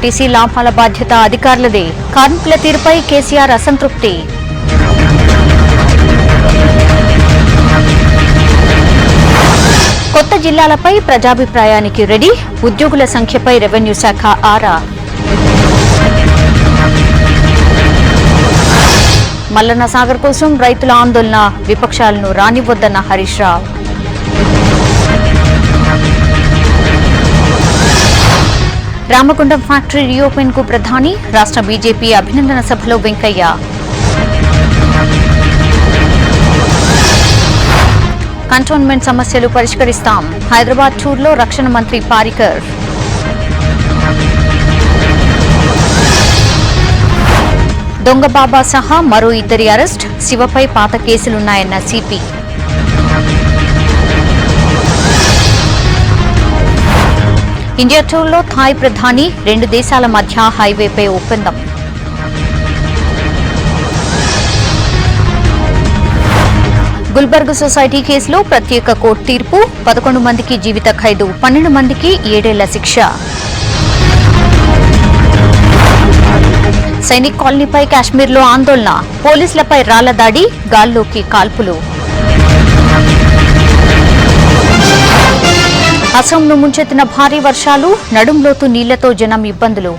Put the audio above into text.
RTC లాభాల బాధ్యత అధికారులదే. కార్మికుల తీరుపై కేసీఆర్ అసంతృప్తి. కొత్త జిల్లాలపై ప్రజాభిప్రాయానికి రెడీ. ఉద్యోగుల సంఖ్యపై రెవెన్యూ శాఖ ఆరా. మల్లన్న సాగర్ కోసం రైతుల ఆందోళన. విపక్షాలను రానివ్వొద్దన్న హరీష్ రావు. రామగుండం ఫ్యాక్టరీ రీఓపెన్ కు ప్రధాని. రాష్ట్ర బీజేపీ అభినందన సభలో వెంకయ్య. కంటోన్మెంట్ సమస్యలు పరిష్కరిస్తాం. హైదరాబాద్ టూర్లో రక్షణ మంత్రి పారికర్. దొంగ బాబా సహా మరో 2 అరెస్ట్. శివపై పాత కేసులున్నాయన్న సిపి. ఇండియా టూర్లో థాయ్ ప్రధాని. 2 దేశాల మధ్య హైవేపై ఒప్పందం. గుల్బర్గ్ సొసైటీ కేసులో ప్రత్యేక కోర్టు తీర్పు. 11 మందికి జీవిత ఖైదు, 12 మందికి 7 ఏళ్ల శిక్ష. సైనిక్ కాలనీపై కాశ్మీర్లో ఆందోళన. పోలీసులపై రాళ్ల దాడి, గాల్లోకి కాల్పులు. అసోంను ముంచెత్తిన భారీ వర్షాలు. నడుంలోతు నీళ్లతో జనం ఇబ్బందులు.